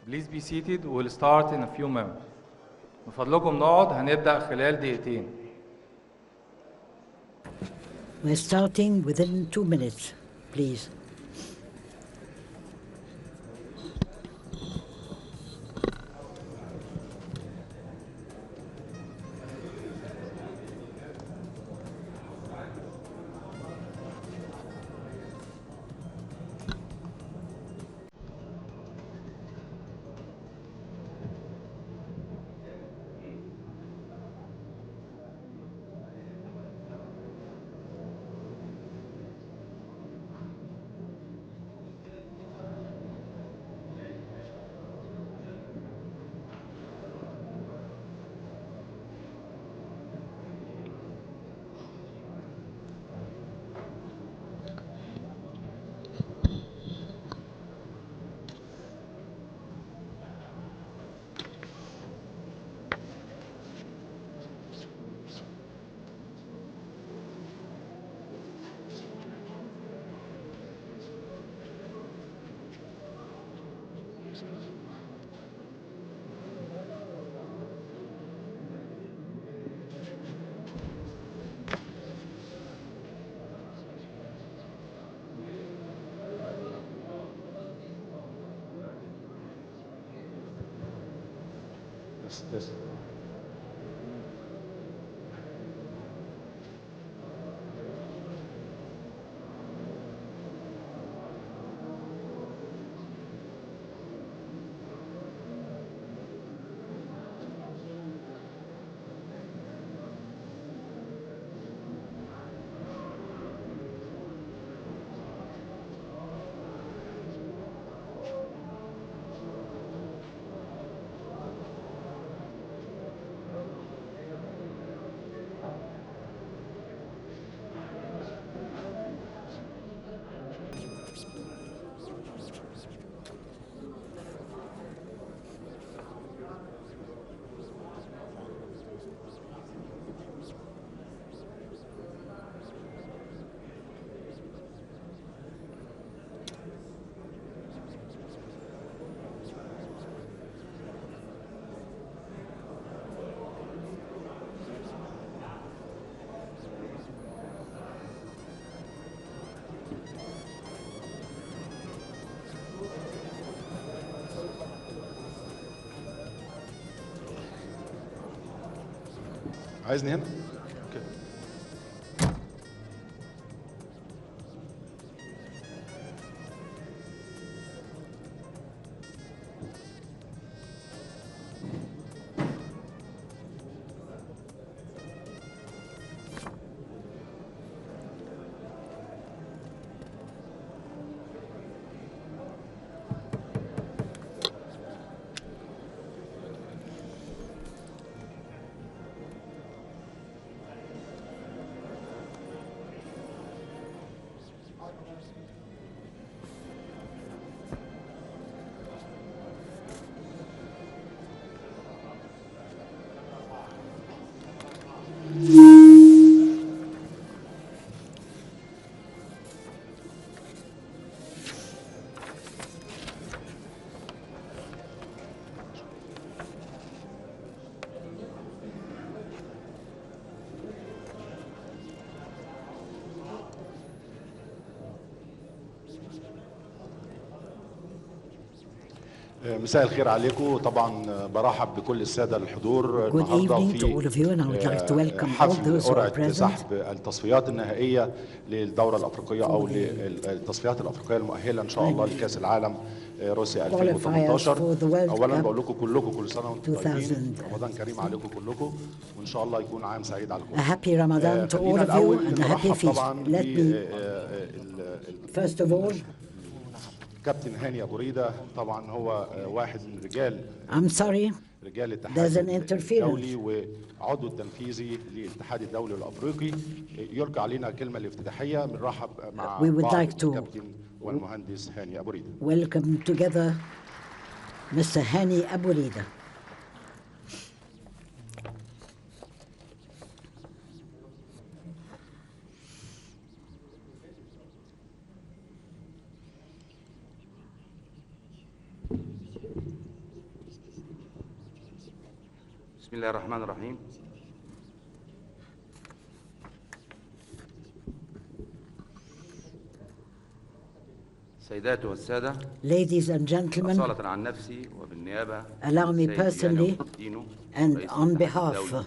Please be seated. We'll start in a few moments. من فضلكم نقعد، هنبدأ خلال دقيقتين. We're starting within 2 minutes, please. This. عايزني هنا؟ اوكي. مساء الخير عليكم. طبعا برحب بكل الساده الحضور النهارده في حفل قرعه سحب التصفيات النهائيه للدوره الافريقيه او للتصفيات الافريقيه المؤهله ان شاء الله لكاس العالم روسيا 2018. اولا بقول لكم كلكم كل سنه وانتم طيبين، رمضان كريم عليكم كلكم وان شاء الله يكون عام سعيد على الكل. خلينا الاول نرحب طبعا First of all, كابتن هاني أبو ريدة. طبعا هو واحد من رجال there's an الاتحاد interference. الدولي وعضو التنفيذي للاتحاد الدولي الافريقي. يلقى علينا كلمه الافتتاحيه. بنرحب مع بعض الكابتن والمهندس هاني أبو ريدة. Welcome together Mr. Hani Abu Rida. بسم الله الرحمن الرحيم. سيداتي والسادة، Ladies and gentlemen, أصالة عن نفسي وبالنيابة allow me السيد personally دينو and رئيس on الاتحاد behalf الدولي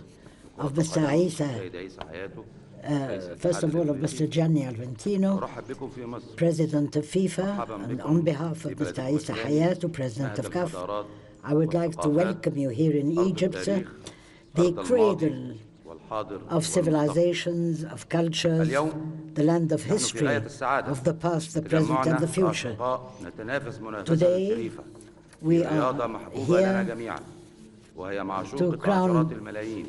of لكرة Mr. القدم، Isa, السيد عيسى حياته رئيس first الاتحاد of all of Mr. الأفريقي، Gianni Alventino, أرحب بكم في مصر. President of FIFA, مرحبا and بكم on behalf في of Mr. بلدكم Isa الثاني، Hayatou, President مهد of CAF, الحضارات I would like to والثقافات، welcome you here in أرض Egypt, التاريخ، the أرض الماضي cradle والحاضر of والمستقبل. civilizations, of cultures, اليوم the land of نحن في history, غاية السعادة of the past, the present, تجمعنا and the future. كأصدقاء نتنافس منافسة Today, شريفة في we رياضة are محبوبة لنا here جميعا، وهي to معشوقة عشرات crown الملايين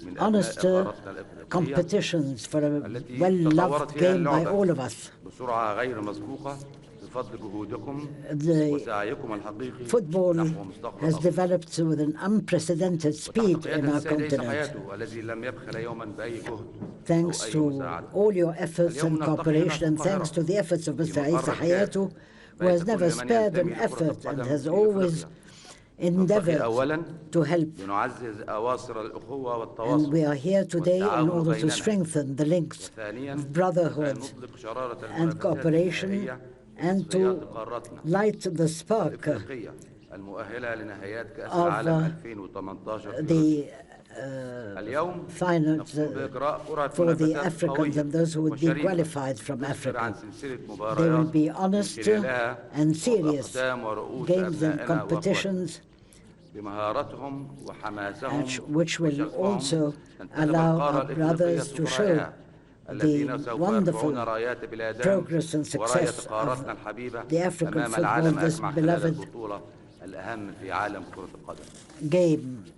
من honest أبناء قارتنا الأفريقية competitions for a التي well-loved تطورت فيها game by اللعبة all of us. بسرعة غير مسبوقة بفضل جهودكم The وسعيكم الحقيقي football نحو مستقبل has أفضل. developed with an unprecedented speed وتحت in قيادة our السيد عيسى continent. حياته الذي لم يبخل يوما بأي جهد Thanks أو أي to مساعدة. all your efforts اليوم and نلتقي هنا cooperation, في and thanks القاهرة to the efforts of في Mr. Isa مقر الكاف Hayatou, who بيت has never كل من spared an ينتمي لكرة effort and القدم has في always أفريقيا. نلتقي endeavored أولا to help. لنعزز أواصر الأخوة And والتواصل we are here today in والتعاون order to بيننا. strengthen the links وثانيا of brotherhood نطلق شرارة and المنافسات cooperation, النهائية and لتصفيات to قارتنا light the spark الإفريقية المؤهلة لنهائيات كأس of العالم 2018 في the اليوم finals نقوم بإجراء قرعة for the منافسات Africans قوية and those who would be وشريفة qualified from تسفر عن Africa. سلسلة They will مباريات be من honest خلالها and وضع serious أقدام ورؤوس games and أبنائنا وأخواتنا competitions, بمهارتهم وحماسهم which will وشغفهم also تنتخب allow القارة our الإفريقية brothers to show سفراءها الذين the سوف wonderful يرفعون رايات بلادهم progress and وراية success of قارتنا الحبيبة the African أمام football, العالم this أجمع خلال beloved البطولة الأهم في عالم كرة القدم. game,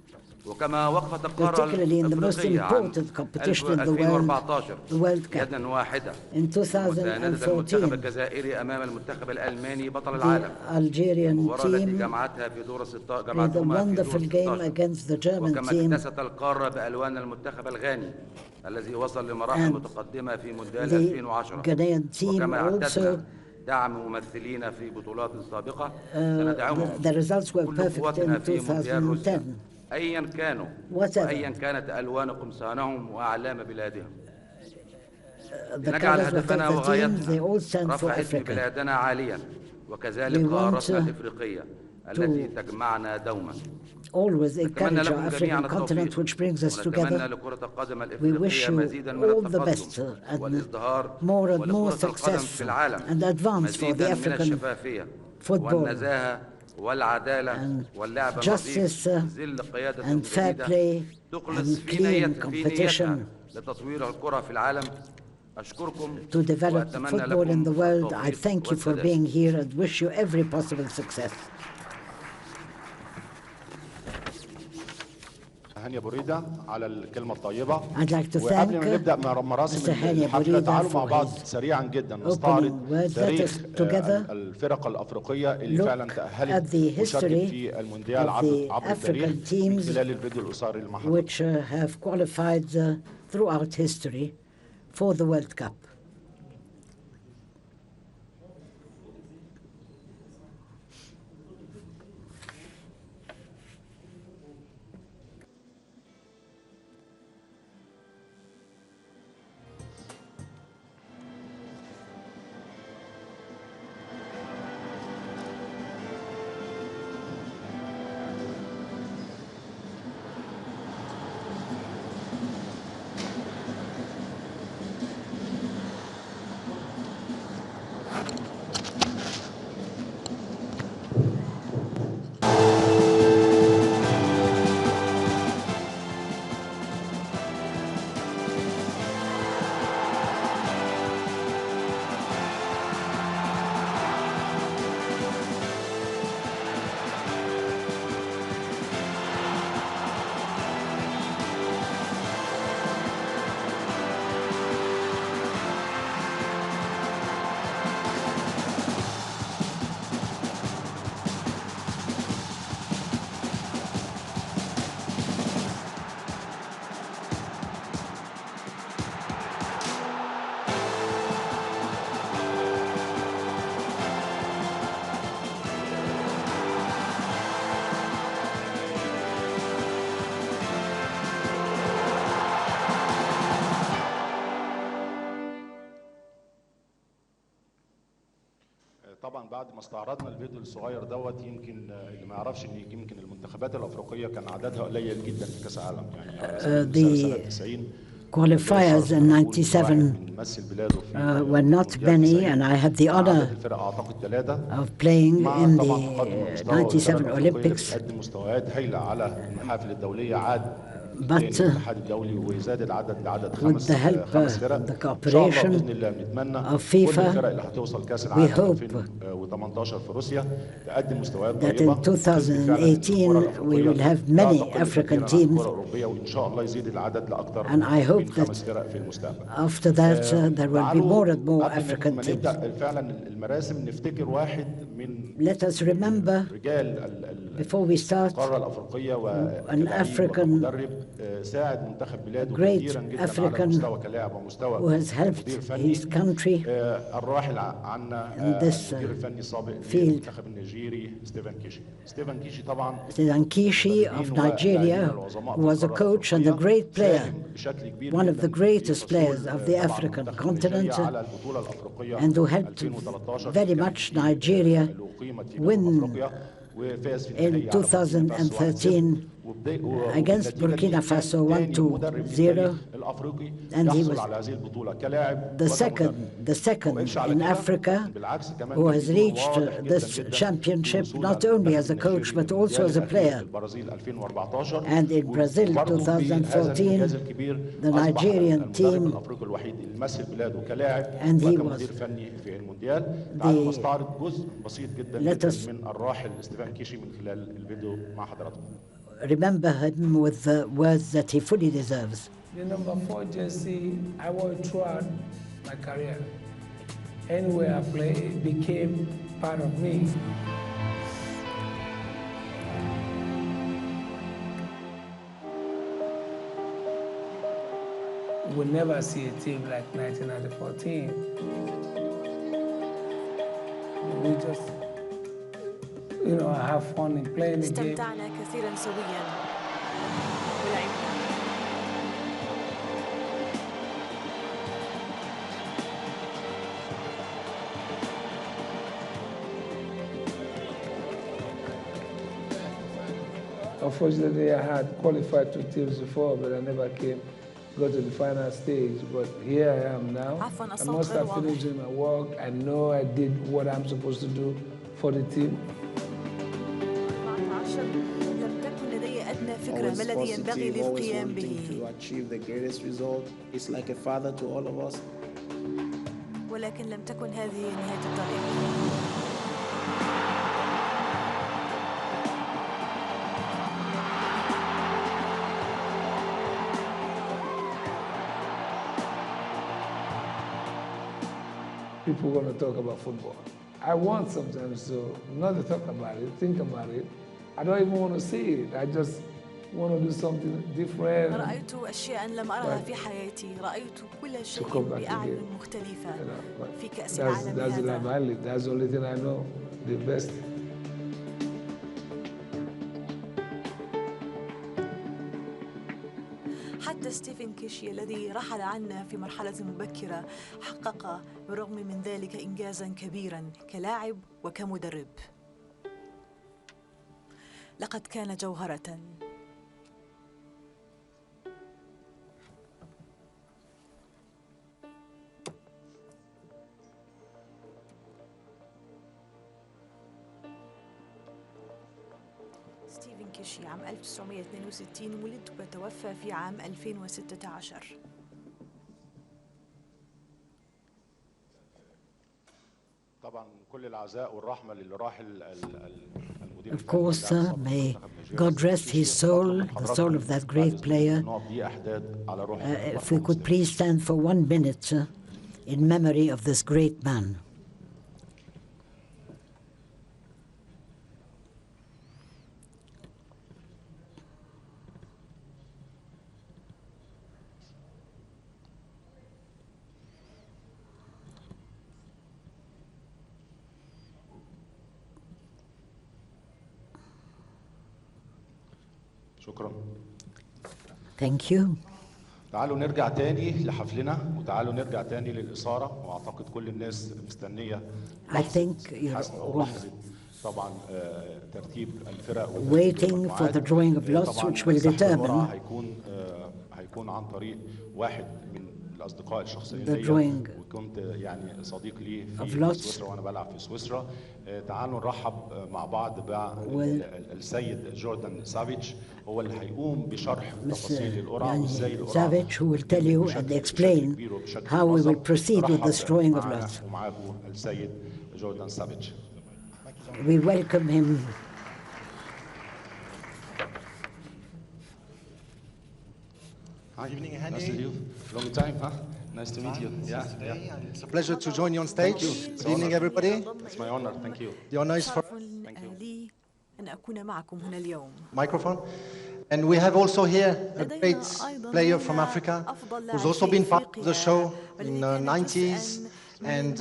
وكما وقفت القارة particularly in the most الأفريقية عام important competition in the world, 2014 the World Cup. يدا واحدة In مساندة المنتخب 2014, الجزائري أمام المنتخب الألماني بطل the العالم. Algerian المباراة التي team جمعتها في دور played a جمعتهما في دور wonderful game 16. against the German وكما team. اكتست القارة بألوان المنتخب الغاني الذي وصل لمراحل And متقدمة في مونديال the 2010. Ghanaian team وكما اعتدنا also, دعم ممثلين في بطولات سابقة سندعمهم the results were كل perfect قوتنا in في مونديال روسيا 2010. أيا كانوا Whatever. وأيا كانت ألوان قمصانهم وأعلام بلادهم. The لنجعل colors of هدفنا the teams, they وغايتنا all stand for رفع اسم Africa. بلادنا عاليا وكذلك We want قارتنا الإفريقية التي تجمعنا دوما. always نتمنى encourage our لكم جميعا African continent, التوفيق which brings us ونتمنى together. لكرة القدم We wish الإفريقية you مزيدا من all the best التقدم and والازدهار more and more ولكرة القدم success في العالم and advance for the مزيدا من African الشفافية football والنزاهة والعدالة and واللعب النظيف justice ظل قيادة and fair جديدة play تخلص and في clean نيتها competition لتطوير الكرة في العالم. أشكركم to develop وأتمنى football in the لكم world. I التوفيق thank you for والسداد. being here and wish you every possible success. هاني بريدة على الكلمة الطيبة. I'd like to وقبل thank ما نبدأ مراسم Mr. Hani الحفلة Burida تعالوا مع for بعض his سريعا جدا opening نستعرض words. Let تاريخ us together الفرق الأفريقية اللي look فعلا at تأهلت the وشاركت history في المونديال of the عبر التاريخ African من teams خلال الفيديو القصير اللي مع حضرتك. which have qualified throughout history for the World Cup. بعد ما استعرضنا الفيديو الصغير دوت يمكن اللي ما يعرفش ان يمكن المنتخبات الافريقيه كان عددها قليل جدا في كاس العالم، يعني على سبيل المثال سنه 90 qualifiers in 97 were not many, and I had the honor of playing in the 97 Olympics. But with the help and the cooperation of FIFA, we hope that in 2018 we will have many African teams, and I hope that after that there will be more and more African teams. Let us remember, before we start, an African, a great African who has helped his country in this field. Stephen Kishi of Nigeria, who was a coach and a great player, one of the greatest players of the African continent, and who helped very much Nigeria win in 2013 against Burkina Faso 1-0, and he was the second in Africa who has reached this championship, not only as a coach but also as a player. And in Brazil 2014, the Nigerian team, and he was let us remember him with the words that he fully deserves. The number 4 jersey I wore throughout my career. Anywhere I play, it became part of me. We'll never see a team like 1994 team. We just, have fun in playing the game. استمتعنا كثيرا سويا. Unfortunately, I had qualified 2 teams before, but I never go to the final stage. But here I am now. I must have finished doing my work. I know I did what I'm supposed to do for the team. لم تكن لدي أدنى فكرة ما الذي ينبغي للقيام به. ولكن لم تكن هذه نهاية الطريق. People are going to talk about football. I want sometimes to not to talk about it, think about it. I don't even want to see it. I just want to do something different. رأيت أشياء لم أرها في حياتي. رأيت كل شيء بأعين مختلفة في كأس العالم هذا. That's the only thing I know, the best. حتى ستيفن كيشي الذي رحل عنا في مرحلة مبكرة حقق بالرغم من ذلك إنجازاً كبيراً كلاعب وكمدرب. لقد كان جوهرة. ستيفن كيشي عام 1962 ولد وتوفى في عام 2016. طبعا كل العزاء والرحمة للي راح المدير. Of course, may God rest his soul, the soul of that great player. If we could please stand for 1 minute in memory of this great man. شكرا. Thank you. تعالوا نرجع تاني لحفلنا وتعالوا نرجع تاني للإثارة واعتقد كل الناس مستنية طبعا ترتيب الفرق waiting for the drawing of lots which will determine هيكون عن طريق واحد من الأصدقاء الشخصيين ليا وكنت يعني صديق لي في سويسرا وأنا بلعب في سويسرا. تعالوا نرحب مع بعض بالسيد جوردان سافيتش هو اللي هيقوم بشرح تفاصيل القرعة وازاي القرعة Savage who will tell you and explain how we will proceed with this drawing of lots. ومعاكم السيد جوردان سافيتش. We welcome him. Hi. Good evening, Hani. Nice to meet you. Long time, huh? Nice to meet you. Yeah. It's a pleasure to join you on stage. Good evening, everybody. It's my honor. Thank you. The honor is for لي أن أكون معكم هنا اليوم. microphone. And we have also here a great player from Africa who's also been part of the show in the 90s. And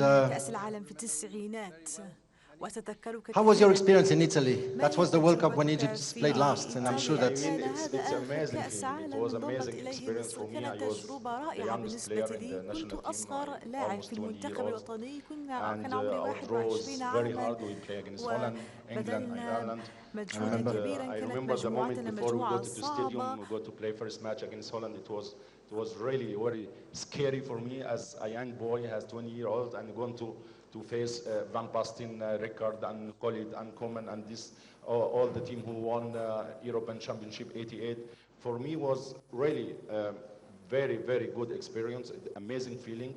how was your experience in Italy? That was the World Cup when Egypt played last, and I'm sure that it's amazing. It was an amazing experience for me. I was the youngest player in the national team, almost 20 years old, and our draw was very hard. We play against Holland, England, and Ireland. And I remember the moment before we go to the stadium, we go to play first match against Holland. It was really very scary for me as a young boy, as 20-year-old, and going to face Van Basten, Rickard, and Khalid, and Coman, and this all the team who won European Championship '88. For me, was really very, very good experience, amazing feeling,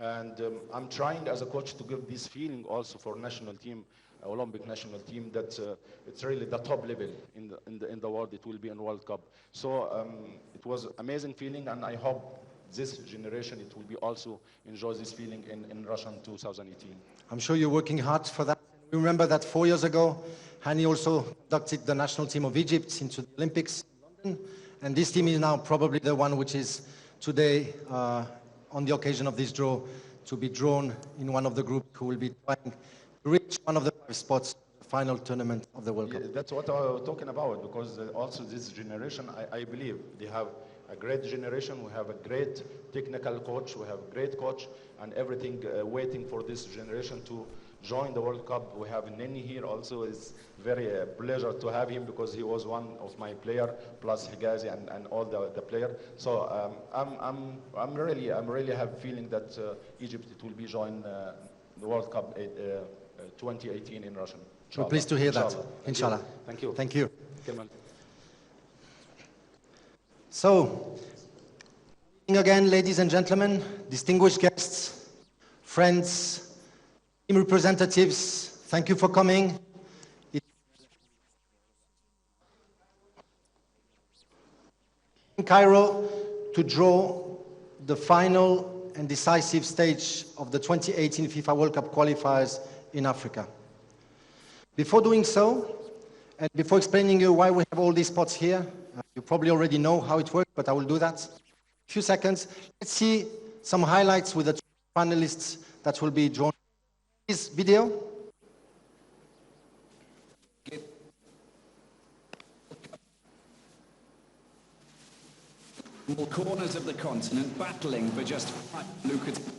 and I'm trying as a coach to give this feeling also for national team, Olympic national team, that it's really the top level in the world. It will be in World Cup. So it was amazing feeling, and I hope this generation, it will be also enjoy this feeling in Russia in 2018. I'm sure you're working hard for that. We remember that 4 years ago, Hani also conducted the national team of Egypt into the Olympics in London. And this team is now probably the one which is today, on the occasion of this draw, to be drawn in one of the groups who will be trying to reach one of the 5 spots, the final tournament of the World Cup. Yeah, that's what I was talking about, because also this generation, I believe they have a great generation. We have a great technical coach. We have a great coach, and everything waiting for this generation to join the World Cup. We have Neni here also. It's very pleasure to have him because he was one of my player, plus Higazi and all the player. So I'm really have feeling that Egypt it will be join the World Cup 2018 in Russia. We're pleased to hear that. Inshallah. Thank you. Thank you. So, again, ladies and gentlemen, distinguished guests, friends, team representatives, thank you for coming. In Cairo to draw the final and decisive stage of the 2018 FIFA World Cup Qualifiers in Africa. Before doing so, and before explaining you why we have all these spots here, you probably already know how it works, but I will do that. A few seconds. Let's see some highlights with the finalists that will be drawn. This video. All corners of the continent battling for just 5 lucrative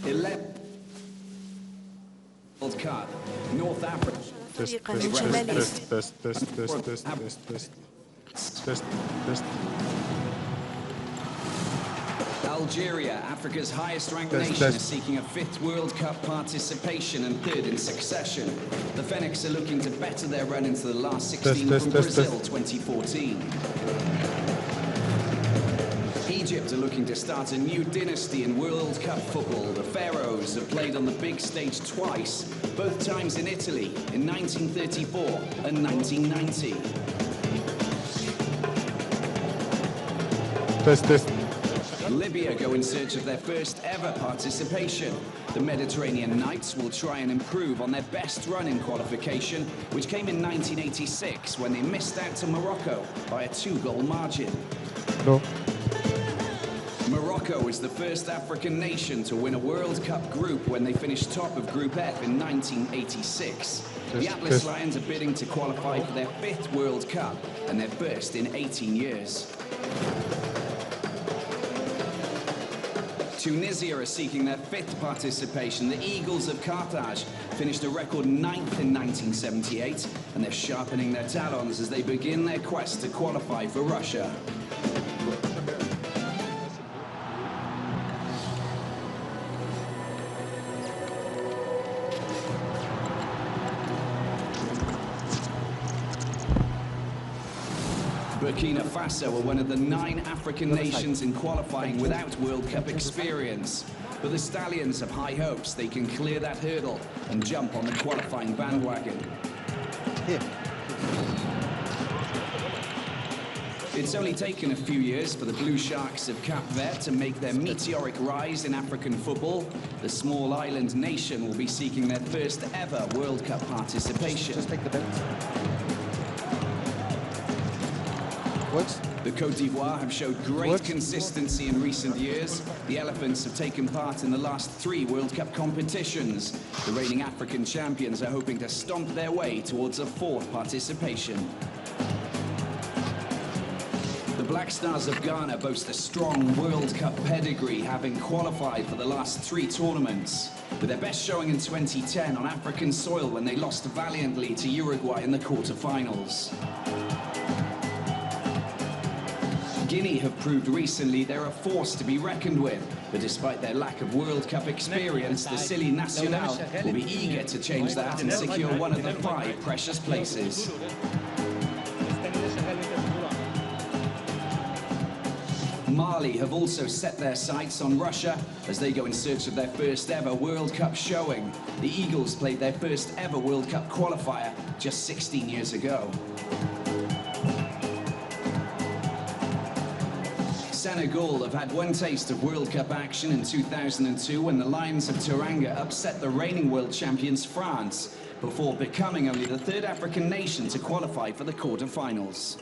11 World Cup, North Africa. Algeria, Africa's highest-ranked nation, is seeking a 5th World Cup participation and 3rd in succession. The Phoenix are looking to better their run into the last 16 from Brazil 2014. Egypt are looking to start a new dynasty in World Cup football. The Pharaohs have played on the big stage twice, both times in Italy in 1934 and 1990. Libya go in search of their first ever participation. The Mediterranean Knights will try and improve on their best run in qualification, which came in 1986 when they missed out to Morocco by a 2-goal margin. No. Morocco Morocco was the first African nation to win a World Cup group when they finished top of Group F in 1986. The Atlas Lions are bidding to qualify for their 5th World Cup and their first in 18 years. Tunisia are seeking their 5th participation. The Eagles of Carthage finished a record 9th in 1978, and they're sharpening their talons as they begin their quest to qualify for Russia. Burkina Faso are one of the 9 African nations in qualifying without World Cup experience. But the Stallions have high hopes they can clear that hurdle and jump on the qualifying bandwagon. Here. It's only taken a few years for the Blue Sharks of Cape Verde to make their meteoric rise in African football. The small island nation will be seeking their first ever World Cup participation. Just take the belt. Works. The Côte d'Ivoire have showed great consistency in recent years. The Elephants have taken part in the last 3 World Cup competitions. The reigning African champions are hoping to stomp their way towards a 4th participation. The Black Stars of Ghana boast a strong World Cup pedigree, having qualified for the last 3 tournaments. With their best showing in 2010 on African soil when they lost valiantly to Uruguay in the quarter-finals. Guinea have proved recently they're a force to be reckoned with, but despite their lack of World Cup experience, the Silly Nacional will be eager to change that and secure one of the 5 precious places. Mali have also set their sights on Russia as they go in search of their first ever World Cup showing. The Eagles played their first ever World Cup qualifier just 16 years ago. Senegal have had one taste of World Cup action in 2002 when the Lions of Teranga upset the reigning world champions France, before becoming only the 3rd African nation to qualify for the quarter-finals.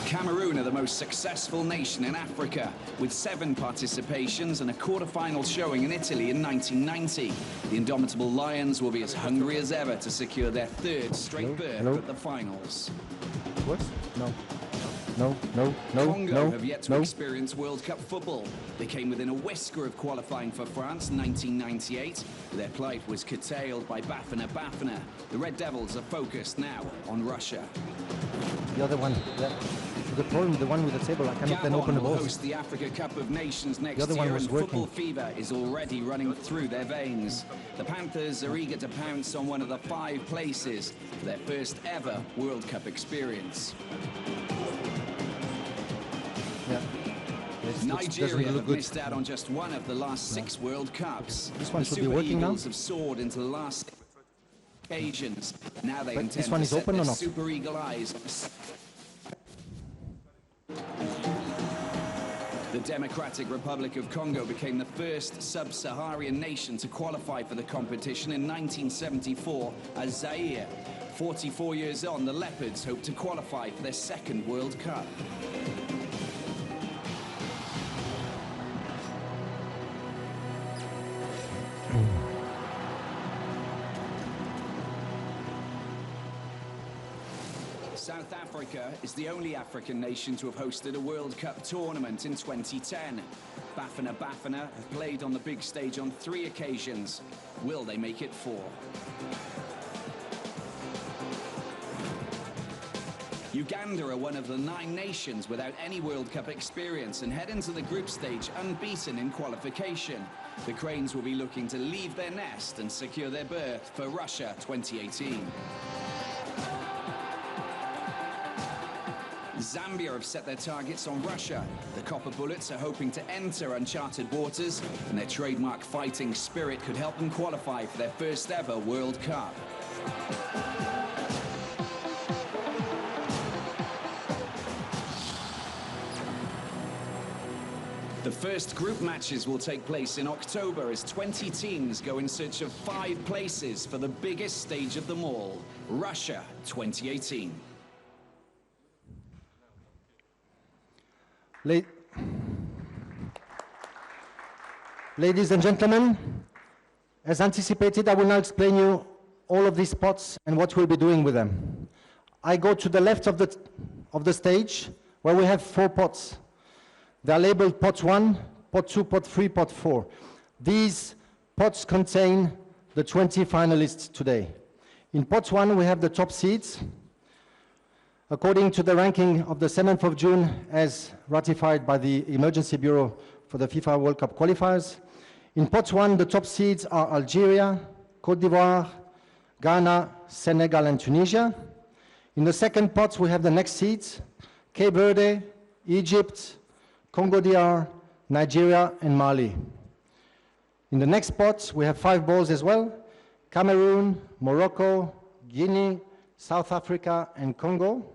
Cameroon are the most successful nation in Africa, with 7 participations and a quarter-final showing in Italy in 1990. The indomitable Lions will be as hungry as ever to secure their 3rd straight berth at the finals. What? No. Congo have yet to experience World Cup football. They came within a whisker of qualifying for France in 1998. Their plight was curtailed by Bafana. The Red Devils are focused now on Russia. The other one, the problem, the one with the table, I cannot then open the will balls. host the Africa Cup of Nations next year, and football fever is already running through their veins. The Panthers are eager to pounce on one of the 5 places for their first ever World Cup experience. Yeah. Nigeria have missed out on just one of the last 6 World Cups. This one the should Super be working Eagles now. have soared into the last occasions. Now they intend this one to is set open their or not? Super Eagle eyes. The Democratic Republic of Congo became the first sub-Saharan nation to qualify for the competition in 1974 as Zaire. 44 years on, the Leopards hope to qualify for their 2nd World Cup. South Africa is the only African nation to have hosted a World Cup tournament in 2010. Bafana have played on the big stage on 3 occasions. Will they make it 4? Uganda are one of the 9 nations without any World Cup experience and head into the group stage unbeaten in qualification. The Cranes will be looking to leave their nest and secure their berth for Russia 2018. Zambia have set their targets on Russia. The Copper Bullets are hoping to enter uncharted waters, and their trademark fighting spirit could help them qualify for their first ever World Cup. The The first group matches will take place in October as 20 teams go in search of 5 places for the biggest stage of them all, Russia 2018. Ladies and gentlemen, as anticipated, I will now explain you all of these pots and what we'll be doing with them. I go to the left of the stage where we have 4 pots. They are labeled pot 1, pot 2, pot 3, pot 4. These pots contain the 20 finalists today. In pot 1, we have the top seeds, according to the ranking of the 7th of June as ratified by the Emergency Bureau for the FIFA World Cup Qualifiers. In pot 1, the top seeds are Algeria, Côte d'Ivoire, Ghana, Senegal, and Tunisia. In the second pot, we have the next seeds, Cape Verde, Egypt, Congo DR, Nigeria, and Mali. In the next pot, we have 5 balls as well, Cameroon, Morocco, Guinea, South Africa, and Congo.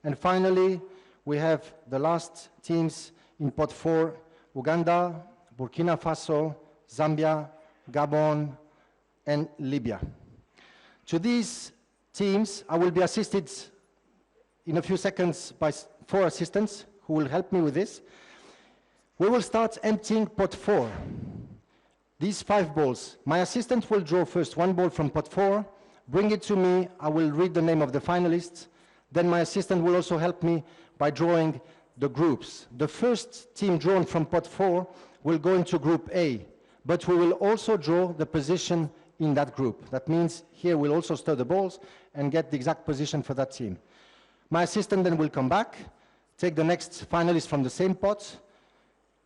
And finally, we have the last teams in pot 4, Uganda, Burkina Faso, Zambia, Gabon, and Libya. To these teams, I will be assisted in a few seconds by 4 assistants who will help me with this. We will start emptying pot 4. These 5 balls. My assistant will draw first 1 ball from pot 4, bring it to me, I will read the name of the finalists, then my assistant will also help me by drawing the groups. The first team drawn from pot 4 will go into group A, but we will also draw the position in that group. That means here we'll also stir the balls and get the exact position for that team. My assistant then will come back, take the next finalist from the same pot,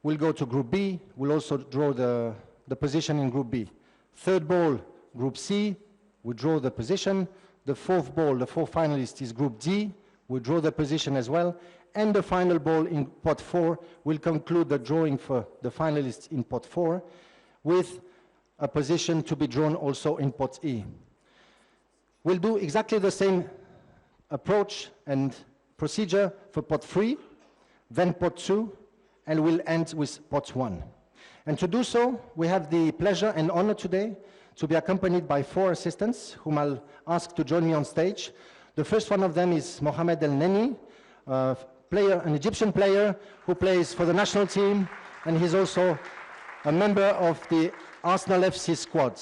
we'll go to group B, we'll also draw the position in group B. Third ball, group C, we draw the position. The fourth ball, the 4th finalist is group D, we draw the position as well. And the final ball in pot 4 will conclude the drawing for the finalists in pot 4 with a position to be drawn also in pot E. We'll do exactly the same approach and procedure for pot 3, then pot 2, and we'll end with pot 1. And to do so, we have the pleasure and honor today to be accompanied by 4 assistants whom I'll ask to join me on stage. The first one of them is Mohamed El Neni, an Egyptian player who plays for the national team, and he's also a member of the Arsenal FC squad.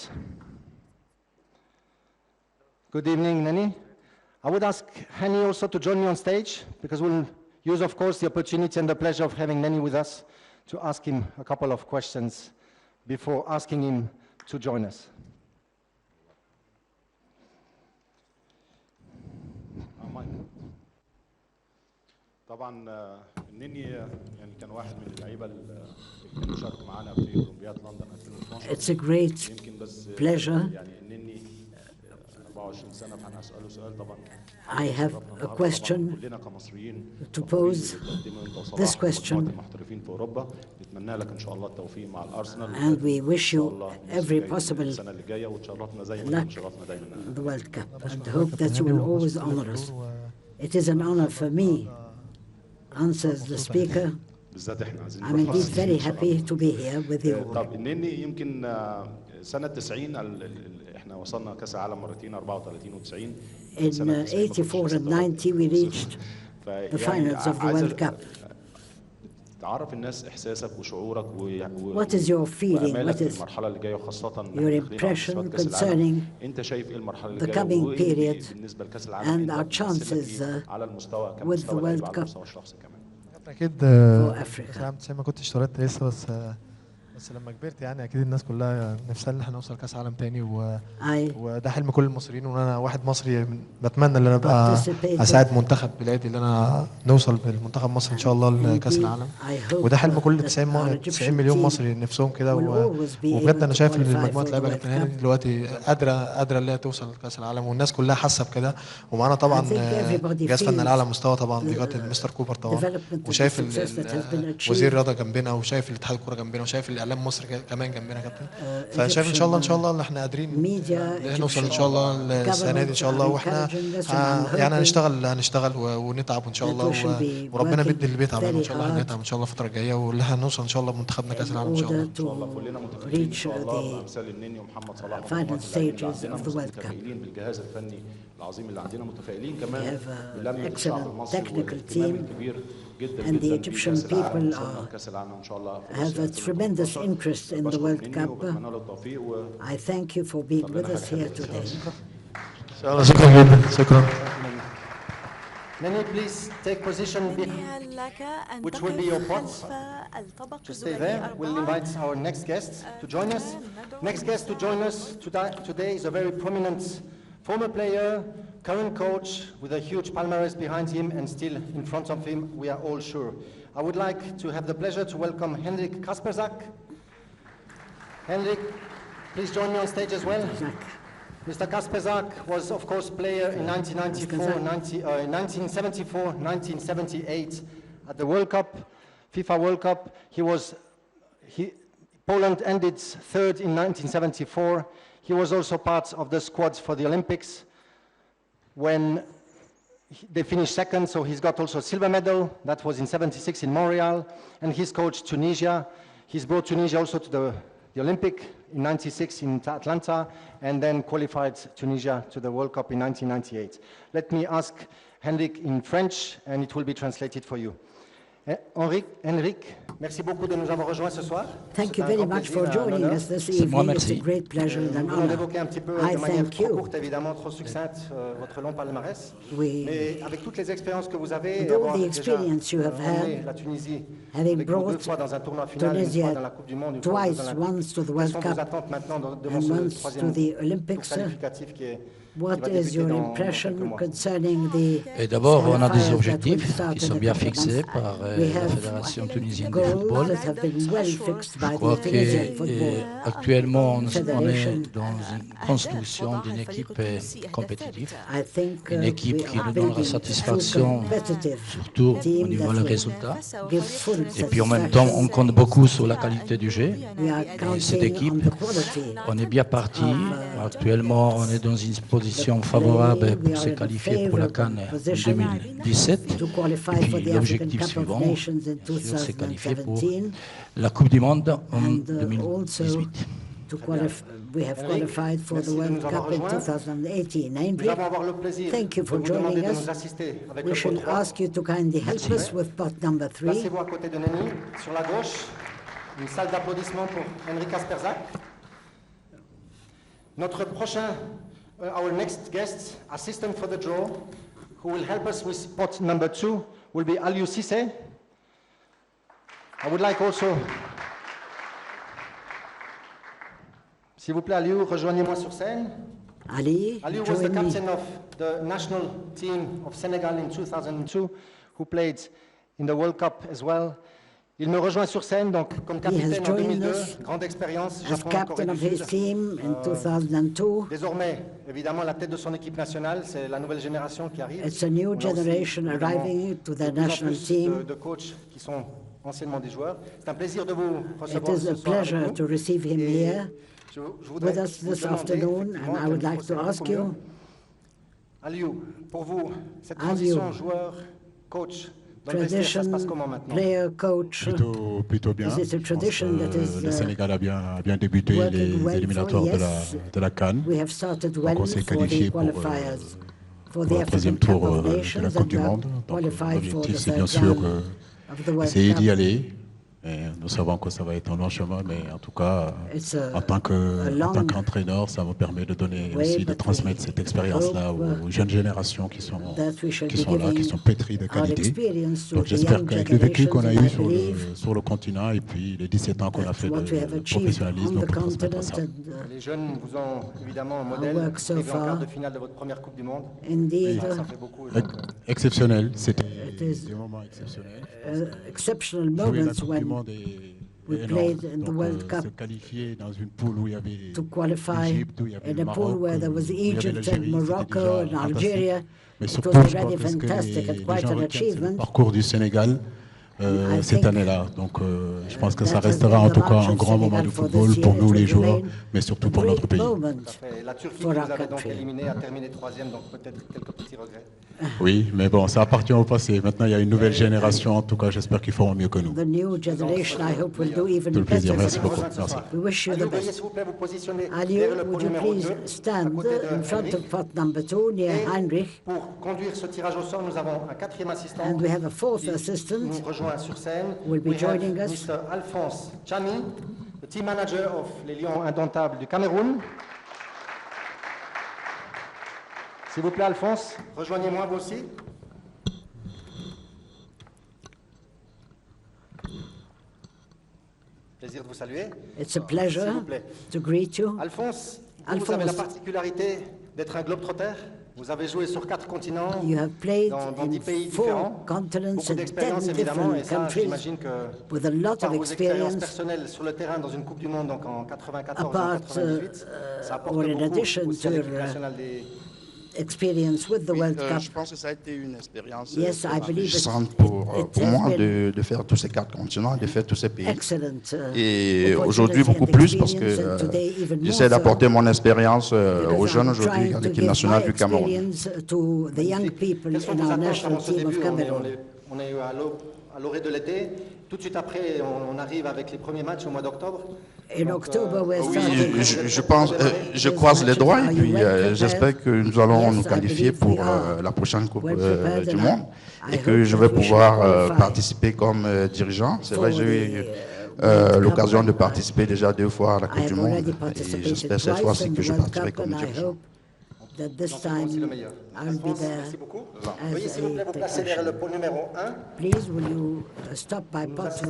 Good evening, Neni. I would ask Hani also to join me on stage, because we'll use, of course, the opportunity and the pleasure of having Neni with us to ask him a couple of questions before asking him to join us. طبعا النني يعني كان واحد من اللعيبه اللي كانوا شاركوا معانا في اولمبياد لندن 2012. It's a great pleasure. يعني النني 24 سنه فانا اساله سؤال طبعا. I have a question كلنا كمصريين to pose. This question, محترفين في اوروبا نتمنى لك ان شاء الله التوفيق مع الارسنال. And we wish you every possible السنه اللي جايه وتشرفنا زي ما شرفنا دايما. The World Cup, and hope that you will always honor us. It is an honor for me, answers the speaker. I'm indeed very happy to be here with you. طب النني يمكن سنة 90 احنا وصلنا كأس العالم مرتين 34 و 90. In 84 and 90 we reached the finals of the World Cup. تعرف الناس احساسك وشعورك What is your feeling? What is المرحلة اللي جاية وخاصة your impression concerning انت شايف ايه المرحلة اللي the جاية coming period بالنسبة لكأس العالم and our chances على المستوى with the World Cup الشخصي كمان. اكيد for Africa. ما كنتش اتولدت لسه بس لما كبرت يعني اكيد الناس كلها نفسها ان احنا نوصل كاس عالم تاني وده حلم كل المصريين، وانا واحد مصري بتمنى ان انا ابقى اساعد منتخب بلادي ان انا نوصل بالمنتخب مصر ان شاء الله لكاس العالم، وده حلم كل 90 مليون مصري نفسهم كده، وبجد انا شايف ان مجموعه لعيبه كابتن دلوقتي قادره ان هي توصل لكاس العالم، والناس كلها حاسه بكده، ومعانا طبعا جهاز فني على اعلى مستوى طبعا بقياده المستر كوبر طبعا، وشايف وزير الرياضه جنبنا، وشايف الاتحاد الكوره جنبنا، وشايف الاعلام اعلام مصر كمان جنبنا يا كابتن. فشايف ان شاء الله اللي احنا قادرين نوصل ان شاء الله السنه دي ان شاء الله، واحنا يعني هنشتغل ونتعب ان شاء الله، وربنا بيدي اللي بيتعب ان شاء الله هنتعب ان شاء الله الفتره الجايه، واللي هنوصل ان شاء الله بمنتخبنا كاس العالم ان شاء الله. ان شاء الله كلنا متفائلين ان شاء الله بامثال النني ومحمد صلاح متفائلين بالجهاز الفني العظيم اللي عندنا، متفائلين كمان بلم الشعب المصري والاهتمام الكبير جدا and the Egyptian people have a tremendous الله. interest in the World Cup. I thank you for being with us here today. شكرا جدا. شكرا. Nene, please take position which will be your pots. To stay there. We'll invite our next guest to join us. Next guest to join us today is a very prominent former player, current coach with a huge palmarès behind him and still in front of him, we are all sure. I would like to have the pleasure to welcome Henrik Kasperzak. Henrik, please join me on stage as well. Mr. Kasperzak was, of course, player in 1974, 1978 at the World Cup, FIFA World Cup. Poland ended third in 1974. He was also part of the squad for the Olympics when they finished second, so he's got also a silver medal. That was in 76 in Montreal, and he's coached Tunisia. He's brought Tunisia also to the Olympic in 96 in Atlanta, and then qualified Tunisia to the World Cup in 1998. Let me ask Henrik in French, and it will be translated for you. Henrik, merci beaucoup de nous avoir rejoints ce soir. Thank you very much for joining us this evening. It's a great pleasure and an honor. I thank you. Courte, évidemment, trop succincte, votre long palmarès. Mais avec toutes les expériences que vous avez, with all the experience you have had, having brought Tunisia twice, once to the World Cup and once to the Olympics, what is your impression concerning the Et d'abord, on a des objectifs qui sont bien fixés par la Fédération tunisienne de football. Je crois qu'actuellement, on est dans une construction d'une équipe compétitive, une équipe qui nous donnera satisfaction, surtout au niveau des résultats. Et puis en même temps, on compte beaucoup sur la qualité du jeu. Et cette équipe, on est bien parti. Actuellement, on est dans une position favorable pour se qualifier pour la CAN en 2017. Et puis l'objectif suivant, c'est se qualifier pour la Coupe du Monde en 2018. We have qualified for the World Cup in 2018. Thank you for joining us. We shall ask you to kindly help us with pot number 3. Placez-vous à côté de Neni, sur la gauche. Une salle d'applaudissements pour Henrik Kasperzak. Notre prochain, our next guest, assistant for the draw, who will help us with pot number 2, will be Aliou Cissé. I would like also, s'il vous plaît, Aliou, rejoignez-moi sur scène. Aliou was the captain of the national team of Senegal in 2002, who played in the World Cup as well. Il me rejoint sur scène, donc comme capitaine en 2002, grande expérience. As captain of his team in 2002. Désormais, évidemment, la tête de son équipe nationale, c'est la nouvelle génération qui arrive. It's a new generation arriving to the national team. De coachs qui sont anciennement des joueurs. C'est un plaisir de vous recevoir. It is a pleasure to receive him here with us this afternoon, and I would like to ask you, Aliou, pour vous, cette transition joueur-coach, tradition, player, coach. Plutôt bien. Is it a tradition that is, le Sénégal a bien débuté les éliminatoires de la CAN. We have started well on s'est qualifié pour le troisième tour de la Coupe du Monde. L'objectif, c'est bien sûr essayer d'y aller. Et nous savons que ça va être un long chemin, mais en tout cas, en tant qu'entraîneur, ça me permet de donner aussi, de transmettre cette expérience-là aux jeunes générations qui sont là, qui sont pétries de qualité. Donc j'espère qu'avec le vécu qu'on a eu sur le continent et puis les 17 ans qu'on a fait de professionnalisme, on peut transmettre ça. Les jeunes vous ont évidemment modèle, arrivé en quart de finale de votre première Coupe du Monde. Ça fait beaucoup. Exceptionnel, c'était des moments exceptionnels. Exceptional moments when we played in the World Cup to qualify in a pool where there was Egypt and Morocco and Algeria. It was already fantastic and quite an achievement. Parcours du Sénégal, cette année-là. Donc je pense que ça restera en tout cas un grand moment du football pour nous les joueurs, mais surtout pour notre pays. La Turquie, que vous avez donc éliminée, a terminé 3e, donc peut-être quelques petits regrets. Oui, mais bon, ça appartient au passé. Maintenant, il y a une nouvelle génération. En tout cas, j'espère qu'ils feront mieux que nous. The new generation, I hope, will do even Tout le plaisir. better. Merci beaucoup. Merci. We wish you the best. Ali, would you please stand in front of pot number 2 near Heinrich? Pour conduire ce tirage au sort, nous avons un 4e assistant. And we have a 4th qui assistant. nous rejoint sur scène. Will be joining us. Mr. Alphonse Chami, the team manager of les Lions Indomptables du Cameroun. S'il vous plaît, Alphonse, rejoignez-moi vous aussi. Plaisir de vous saluer. It's a pleasure to greet you. Alphonse, vous avez la particularité d'être un globe-trotter. Vous avez joué sur 4 continents, dans 10 pays différents, beaucoup d'expérience évidemment, et ça, j'imagine que par vos expériences personnelles sur le terrain dans une Coupe du Monde, donc en 94 ou en 98, ça apporte beaucoup aussi à l'équipe nationale des... Experience with the World Cup. Je pense que ça a été une expérience enrichissante pour moi de faire tous ces 4 continents, de faire tous ces pays. Et aujourd'hui beaucoup plus parce que j'essaie d'apporter mon expérience aux jeunes aujourd'hui à l'équipe nationale du Cameroun. Quels sont vos attentes avant ce début? On est à l'orée de l'été. Tout de suite après, on arrive avec les premiers matchs au mois d'octobre. Oui, je croise les doigts et puis j'espère que nous allons nous qualifier pour la prochaine Coupe du Monde et que je vais pouvoir participer comme dirigeant. C'est vrai, j'ai eu l'occasion de participer déjà 2 fois à la Coupe du Monde et j'espère cette fois-ci que je partirai comme dirigeant. That this time I'll be there. Merci beaucoup. Veuillez s'il vous plaît vous placer derrière le pôle numéro 1. Please, will you stop by pot 1?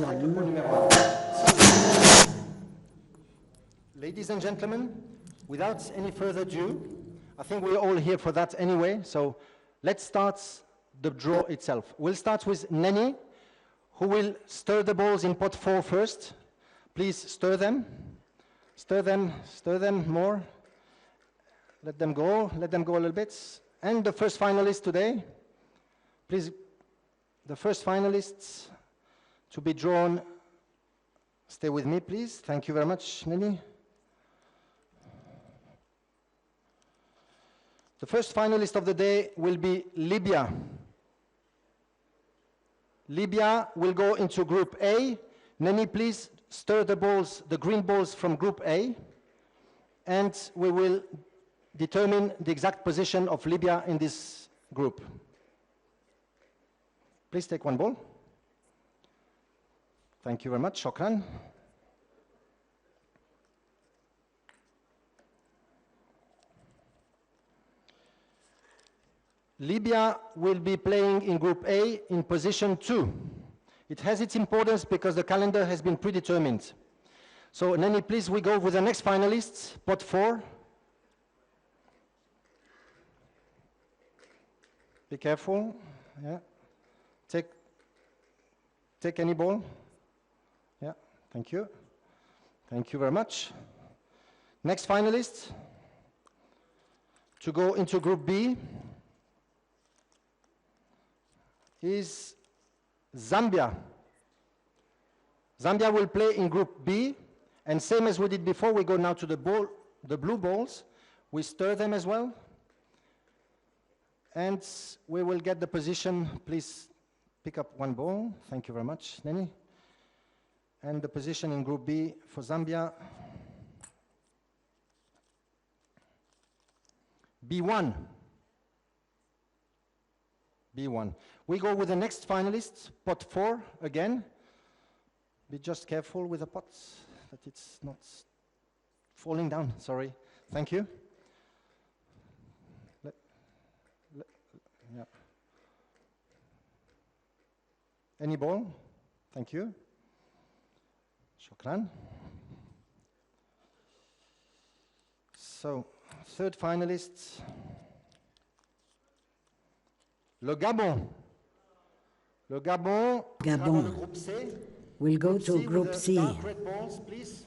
Ladies and gentlemen, without any further ado, I think we're all here for that anyway, so let's start the draw itself. We'll start with Neni, who will stir the balls in pot 4 first. Please stir them. Stir them more. Let them go a little bit. And the first finalist today, please, the first finalists to be drawn, stay with me, please. Thank you very much, Nini. The first finalist of the day will be Libya. Libya will go into Group A. Nini, please stir the balls, the green balls from Group A, and we will determine the exact position of Libya in this group. Please take 1 ball. Thank you very much, Shokran. Libya will be playing in Group A in position 2. It has its importance because the calendar has been predetermined. So, Nani, please, we go with the next finalists, pot 4. Be careful. Yeah. Take any ball. Yeah. Thank you. Thank you very much. Next finalist to go into Group B is Zambia. Zambia will play in Group B, and same as we did before, we go now to the blue balls. We stir them as well. And we will get the position. Please pick up 1 ball. Thank you very much, Neni. And the position in Group B for Zambia. B1. B1. We go with the next finalist, pot 4 again. Be just careful with the pots, that it's not falling down. Sorry. Thank you. Yeah. Any ball? Thank you. Shukran. So, third finalist, le Gabon. Le Gabon. We'll go to Group C. Balls, please.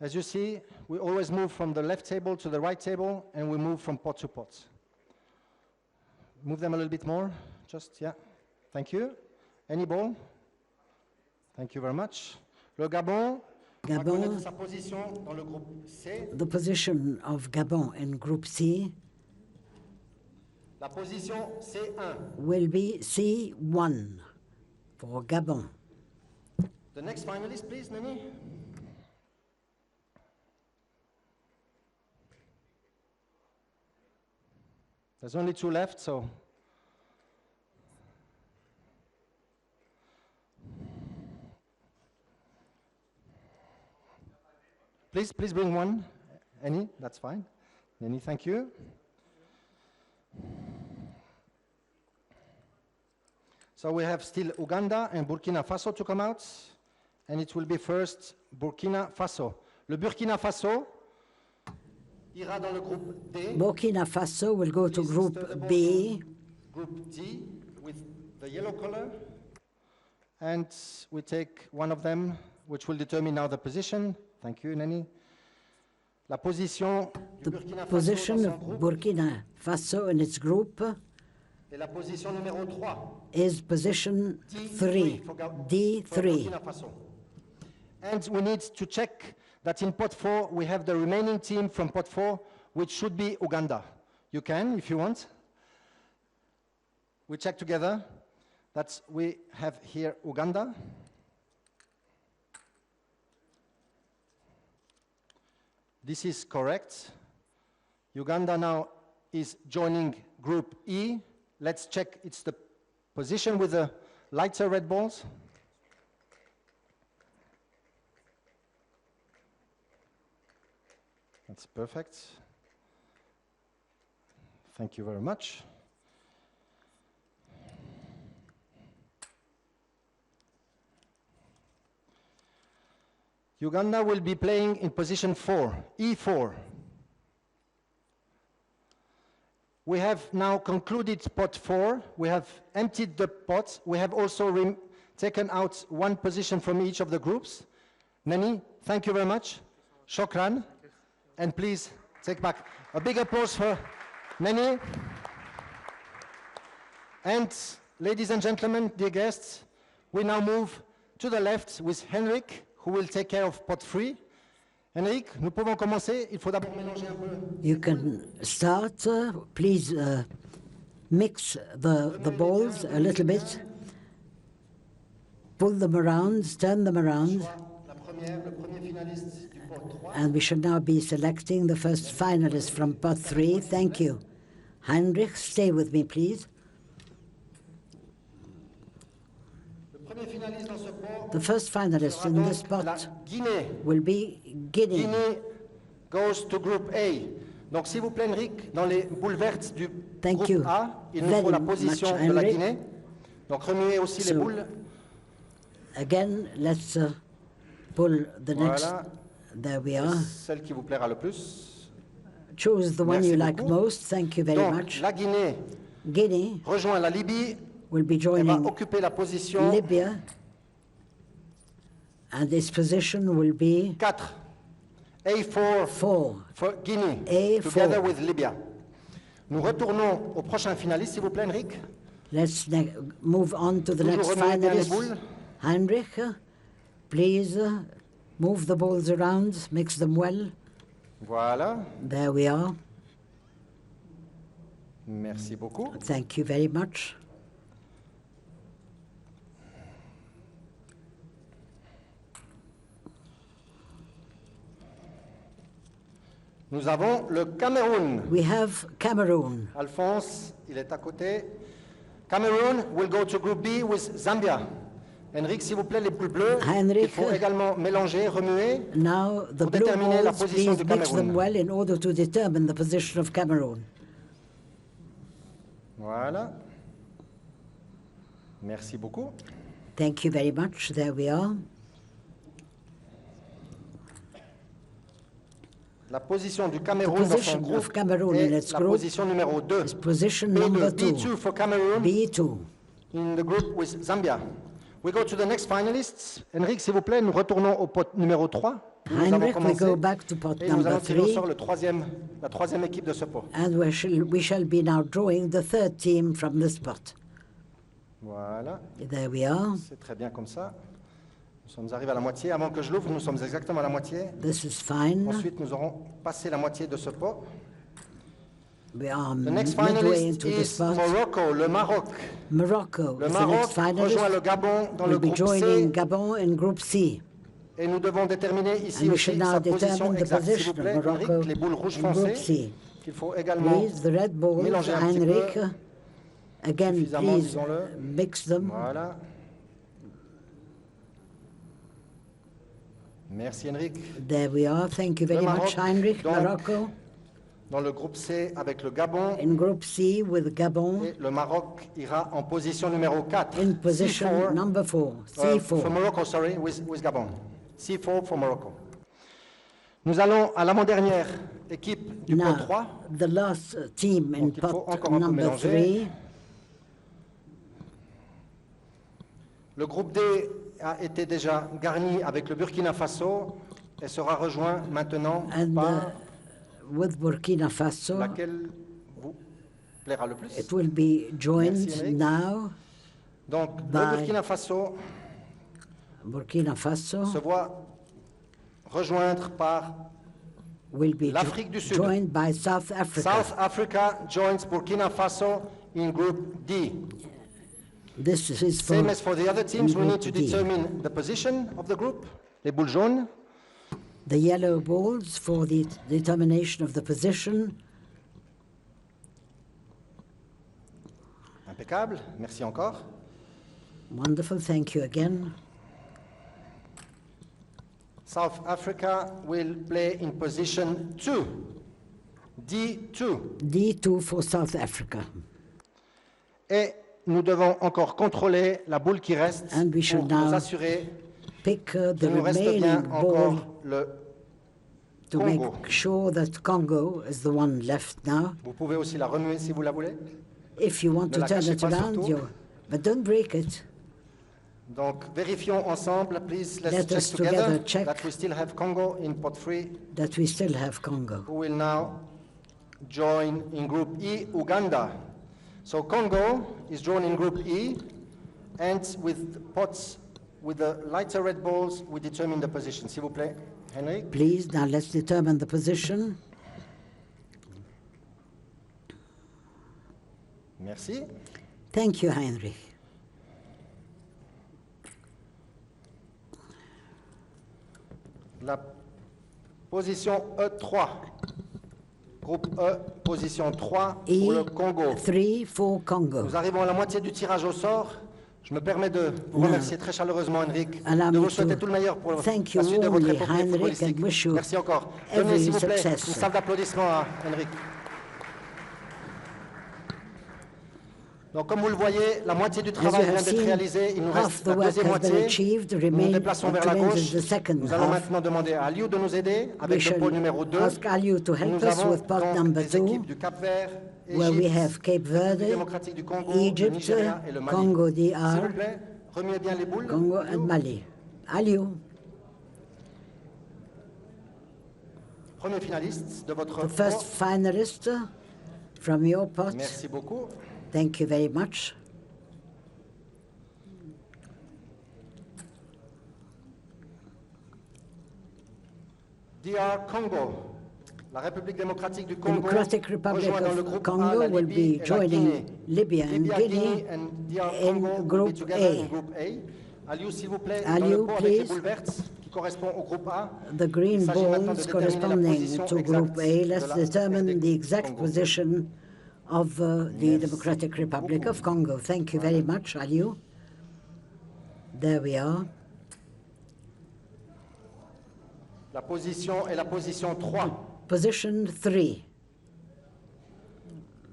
As you see, we always move from the left table to the right table, and we move from pot to pot. Move them a little bit more, just, yeah. Thank you. Any ball? Thank you very much. Le Gabon. Gabon, sa position dans le groupe C. the position of Gabon in Group C La position C1 will be C1 for Gabon. The next finalist, please, Nani. There's only 2 left, so. Please bring one. Any, that's fine. Nani, thank you. So we have still Uganda and Burkina Faso to come out, and it will be first Burkina Faso. Le Burkina Faso ira dans le groupe D. Burkina Faso will go to Group B. Group D with the yellow color, and we take one of them, which will determine now the position. Thank you, Nani. La position du Burkina Faso Position dans of son groupe. Burkina Faso in its group Et la position numéro 3. is position 3, D3. And we need to check that in pot 4 we have the remaining team from pot 4, which should be Uganda. You can, if you want. We check together that we have here Uganda. This is correct. Uganda now is joining Group E. Let's check it's the position with the lighter red balls. That's perfect. Thank you very much. Uganda will be playing in position 4, E4. We have now concluded pot 4. We have emptied the pot. We have also taken out one position from each of the groups. Nani, thank you very much. Shokran. And please take back. A big applause for Nani. And ladies and gentlemen, dear guests, we now move to the left with Henrik, who will take care of pot 3. Henrik, nous pouvons commencer. Il faut d'abord mélanger un peu. You can start. Please mix the balls a little bit. Pull them around, turn them around. And we should now be selecting the first finalist from pot 3. Thank you. Heinrich, stay with me, please. The first finalist in this pot will be Guinea. Guinea goes to Group A. Donc, s'il vous plaît, Henrik, dans les boules vertes du groupe A, il nous faut la position de la Guinée. Donc, remuez aussi les boules. Again, let's pull the next. Voilà. There we are. Celle qui vous plaira le plus. Choose the one Merci you like beaucoup. most. Thank you very Donc, much. la Guinée rejoint la Libye. Will be Elle va joining occuper la position Libya. And this position will be 4. A4 for Guinea, A4. together with Libya. Nous retournons au prochain finaliste, s'il vous plaît, Henrik. Let's move on to the Toujours next remuez bien les finalist. boules. Heinrich, please move the balls around, mix them well. Voilà. There we are. Merci beaucoup. Thank you very much. Nous avons le Cameroun. We have Cameroon. Alphonse, il est à côté. Cameroon will go to Group B with Zambia. Henrik, s'il vous plaît, les boules bleues. Heinrich, il faut également mélanger, remuer. Now the pour blue déterminer la balls, position please du mix them Cameroun. well in order to determine the position of Cameroon. Voilà. Merci beaucoup. Thank you very much. There we are. La position du Cameroun dans son groupe Cameroon in est its la group position numéro 2. is position B2, number 2. B2 for Cameroon. B2. In the group with Zambia. We go to the next finalists. Henrik, s'il vous plaît, nous retournons au pot numéro 3. Nous avons Heinrich, we commencé. go back to pot Et nous number allons tirer au 3. sort la troisième équipe de ce pot. And we shall be now drawing the third team from this pot. Voilà. There we are. C'est très bien comme ça. Nous sommes arrivés à la moitié. Avant que je l'ouvre, nous sommes exactement à la moitié. This is fine. Ensuite, nous aurons passé la moitié de ce pot. We are The next midway into finalist the is spot. Morocco, le Maroc. Morocco Le is the Maroc next finalist. rejoint le Gabon dans le We'll be groupe joining C. Gabon in Group C. Et nous devons déterminer ici And we aussi should now sa position determine the exacte. S'il vous position plaît, of Morocco Henrik, les boules rouges in Group foncées, C. qu'il faut également Please, the red balls, mélanger un petit Heinrich. peu. Again, Suffisamment, please disons-le. mix them. Voilà. Merci Henrik. There we are. Thank you very Le much, Maroc, Heinrich. donc, Morocco dans le groupe C avec le Gabon. in Group C with Gabon. Et le Maroc ira en position numéro 4. In position C4, number 4, C4. For Morocco, sorry, with Gabon. C4 for Morocco. Nous allons à l'avant-dernière équipe du pot 3. The last team in Donc, il faut pot encore un peu number mélanger. 3. Le groupe D a été déjà garni avec le Burkina Faso et sera rejoint maintenant par With Burkina Faso, laquelle vous plaira le plus. it will be joined Merci, Henrik. now Donc, by le Burkina Faso se voit rejoindre par will be l'Afrique du Sud. joined by South Africa. South Africa joins Burkina Faso in Group D. This is for Same as for the other teams, we need to D. determine the position of the group. Les boules jaunes. The yellow balls for the determination of the position. Impeccable. Merci encore. Wonderful. Thank you again. South Africa will play in position 2. D2. D2 for South Africa. Et nous devons encore contrôler la boule qui reste And we should pour nous now assurer pick qu'il the nous reste bien remaining encore ball le to Congo. make sure that Congo is the one left now. Vous pouvez aussi la remuer si vous la voulez. If you want Ne to la turn cachez it pas around, surtout. but don't break it. Donc vérifions ensemble, please, let's Let check us together together check that we still have Congo in pot 3, that we still have Congo. who will now join in Group E, Uganda. So Congo is drawn in Group E, and with pots with the lighter red balls, we determine the position. S'il vous plaît, Henry. Please, now let's determine the position. Merci. Thank you, Heinrich. La position E3. Groupe E, position 3 pour le Congo. 3 for Congo. Nous arrivons à la moitié du tirage au sort. Je me permets de vous remercier très chaleureusement, Henrik, Allow de me vous souhaiter to tout le meilleur pour la thank you suite de votre warmly, épopée Heinrich, footballistique. and wish you Merci encore. every Donnez, s'il vous plaît, success. une salle d'applaudissements à Henrik. Donc, comme vous le voyez, la moitié du As you travail vient have d'être seen, réalisé. Il nous half reste the la work deuxième has been moitié. achieved. Nous nous Remain déplaçons vers la remains gauche. the second Nous allons half. maintenant demander à Aliou de nous aider We avec le shall pot numéro 2. ask Aliou to help Nous us avons with pot donc number les 2, équipes du Cap-Vert, where we Égypte, have Cape Verde, République démocratique du Congo, le Egypt, Nigeria et le Mali. Congo S'il DR, vous plaît, remuez bien les boules. Congo and Mali. Aliou, Premier finaliste de votre the first pot. finalist from your pot. Merci beaucoup. Thank you very much. DR Congo, la République démocratique du Congo, Democratic Republic rejoint dans le of groupe A Congo la will Libye be et la joining Guinée. Libya and Guinea and DR in Congo will be Group together A. in Group A. Aliou, s'il vous plaît, dans Aliou, le pot avec les please. boules vertes qui correspond au groupe A. The green Il s'agit maintenant de balls déterminer la corresponding position to exacte Group A. de Let's la determine RD the exact Congo. position of the Democratic Republic of Congo. Thank you very much, Aliou. There we are. La position est la position 3. Position 3.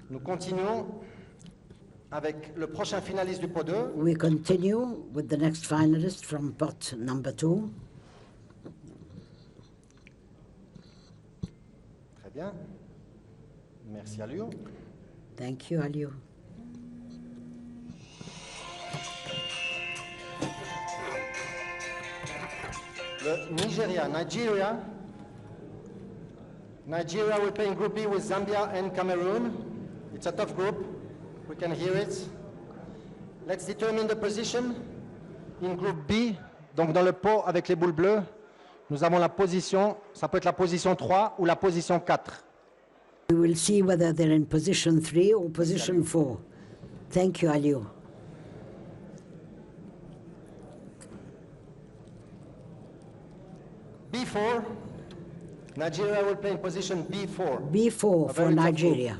Nous continuons avec le prochain finaliste du pot 2. We continue with the next finalist from pot number 2. Très bien. Merci Aliou. Thank you, Aliou. Le Nigeria. Nigeria will play in Group B with Zambia and Cameroon. It's a tough group. We can hear it. Let's determine the position in group B. Donc dans le pot avec les boules bleues, nous avons la position, ça peut être la position 3 ou la position 4. We will see whether they're in position 3 or position 4. Thank you, Aliou. B4, Nigeria will play in position B4. B4 for Nigeria.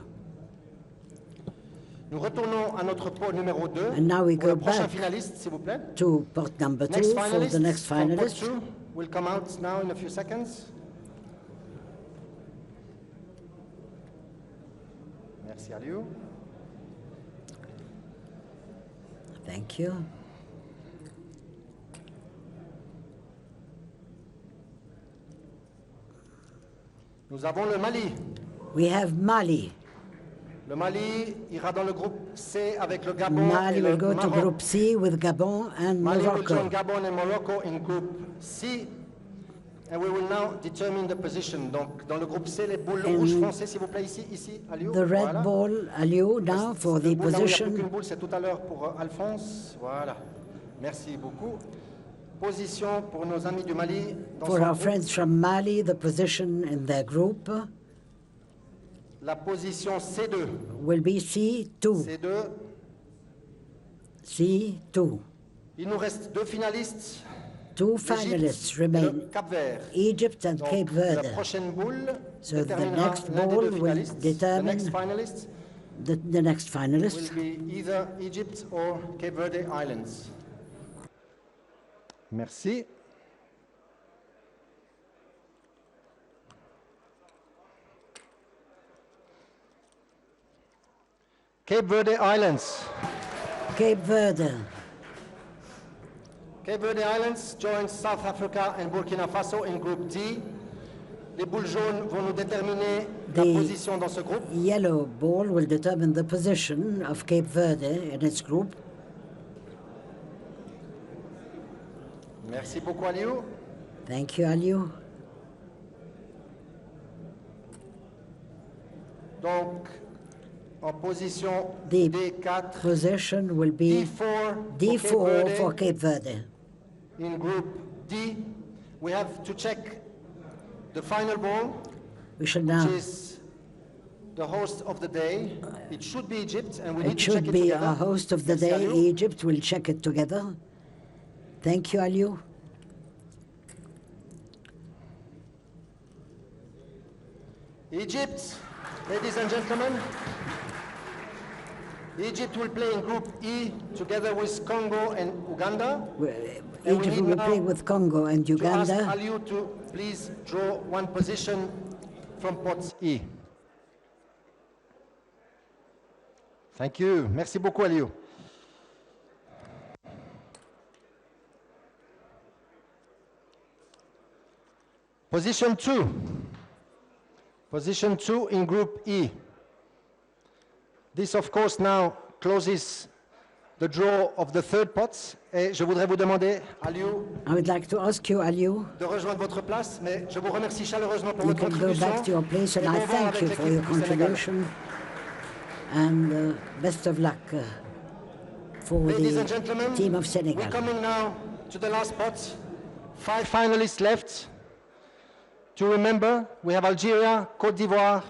Nous retournons à notre pot numéro 2. And now we go back finaliste, s'il vous plaît. to pot number 2 for the next finalist. Will come out now in a few seconds. Merci, Aliou. Thank you. Nous avons le Mali. We have Mali. Le Mali ira dans le groupe C avec le Gabon Mali et le will go to Maroc. Group C with Gabon and Mali will Morocco. join Gabon and Morocco in group C. And we will now determine the position. Donc, dans le groupe C, les boules rouges foncées, s'il vous plaît, ici, Aliou. The red Voilà. ball, Aliou, now for the Boule, là où il n'y a plus position. qu'une boule, c'est tout à l'heure pour Alphonse. Voilà. Merci beaucoup. Position pour nos amis du Mali. Dans For son our groupe. friends from Mali, the position in their group La position C2. will be C2. C2. C2. Il nous reste 2 finalistes. Two finalists remain, Cap-Vert. Egypt and Donc, Cape la Verde. prochaine boule So the déterminera next l'un des ball deux will finalistes. The determine next finalist the next finalist. will be either Egypt or Cape Verde Islands. Merci. Cape Verde Islands. Cape Verde. Cape Verde Islands joins South Africa and Burkina Faso in Group D. Les boules jaunes vont nous déterminer la position dans ce groupe. Yellow ball will determine the position of Cape Verde in its group. Merci beaucoup, Aliou. Thank you, Aliou. Donc, en position The D4, position will be D4 for Cape Verde. In Group D, we have to check the final ball, We should now. which is the host of the day. It should be Egypt, and we need It to check should it be together. our host of the Merci, day, Aliou. Egypt. We'll check it together. Thank you, Aliou. Egypt, ladies and gentlemen, Egypt will play in Group E together with Congo and Uganda. And we Egypt need will now play with Congo and to ask Uganda. Aliou to please draw one position from pot E. Thank you. Merci beaucoup, Aliou. Position 2. Position 2 in Group E. This, of course, now closes the draw of the third pot. Et je voudrais vous demander, Aliou, I would like to ask you, Aliou, de rejoindre votre place, mais je vous remercie chaleureusement pour you votre can go contribution. back to your place, and Et I bon vent thank avec you for l'équipe your du Sénégal. contribution. And best of luck for Ladies and the gentlemen, team of we're Senegal. coming now to the last spot. 5 finalists left. To remember, we have Algeria, Côte d'Ivoire,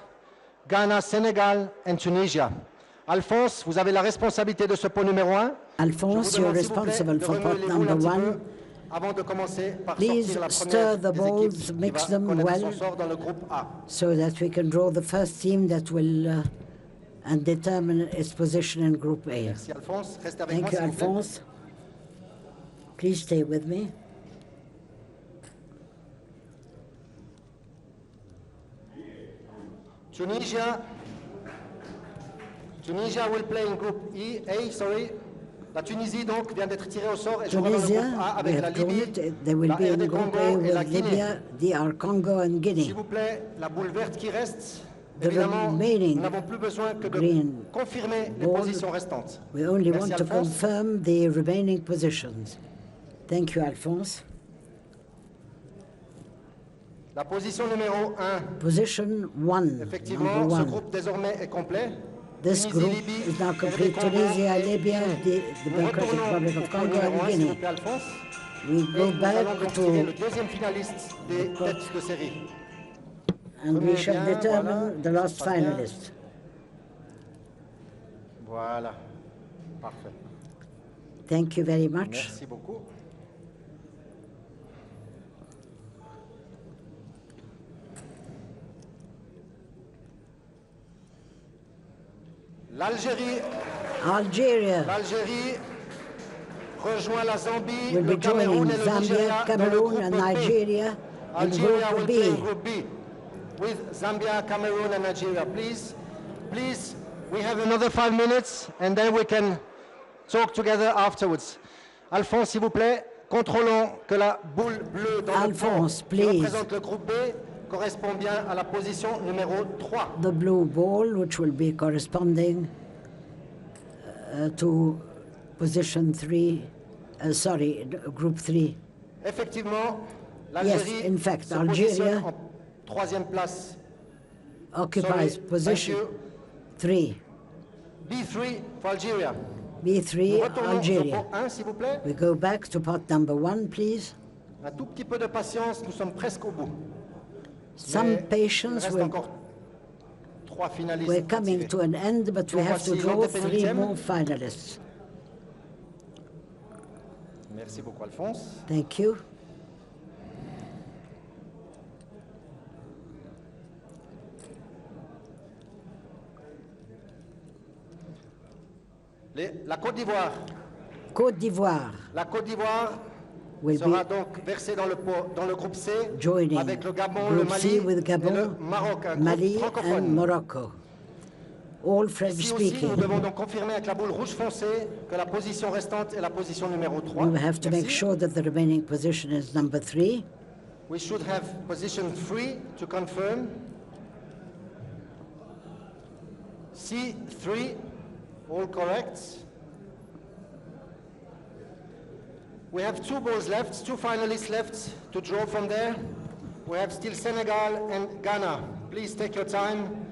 Ghana, Senegal, and Tunisia. Alphonse, vous avez la responsabilité de ce pot numéro 1. Alphonse, you're responsible for pot number 1. Avant de commencer par Please sortir la stir première the des balls, équipes mix qui va them connaître well, son sort dans le groupe A. so that we can draw the first team that will and determine its position in Group A. Merci Alphonse, reste avec Thank moi you, s'il vous plaît. Alphonse. Please stay with me. Tunisia will play in Group A, sorry. La Tunisie donc vient d'être tirée au sort et jouera dans le groupe A Tunisia, we avec la have drawn Libye, it. They will la be in RD Group Congo A et la with Guinée. Libya, DR Congo, and Guinea. S'il vous plaît, la boule verte qui reste, The évidemment, remaining nous n'avons plus besoin que de green confirmer les ball, positions restantes. We only Merci want to Alphonse. confirm the remaining positions. Thank you, Alphonse. La position numéro 1, Position 1, effectivement, number ce 1. groupe désormais est complet. This group is now complete. Tunisia, Libya, the Democratic Republic of Congo, and Guinea. We go back to and we shall determine the last finalist. Voilà. Parfait. Thank you very much. Merci beaucoup. Algeria rejoint la Zambie, will be joining Zambia, Cameroon, and Nigeria in Group B. With Zambia, Cameroon, and Nigeria. Please, we have another 5 minutes, and then we can talk together afterwards. Alphonse, s'il vous plaît, contrôlons que la boule bleue dans le fond qui représente le groupe B correspond bien à la position numéro 3. The blue ball, which will be corresponding to position 3, group 3. Effectivement, l'Algérie, yes, in fact, Algeria en troisième place occupies position 3. B3 for Algeria. B3, Algeria. Pot 1, s'il vous plaît. We go back to pot number 1, please. Un tout petit peu de patience, nous sommes presque au bout. Some patience. We're coming to an end, but we have to draw 3 more finalists. Merci beaucoup, Alphonse. Thank you. La Côte d'Ivoire. Côte d'Ivoire. La Côte d'Ivoire sera donc versée dans le groupe C avec le Gabon, le Mali et le Maroc, un groupe francophone. And Morocco. All French speaking. Nous devons donc confirmer avec la boule rouge foncée que la position restante est la position numéro 3. We have to make sure that the remaining position is number 3. We should have position 3 to confirm. C3, all correct. We have 2 balls left, 2 finalists left to draw from there. We have still Senegal and Ghana. Please take your time.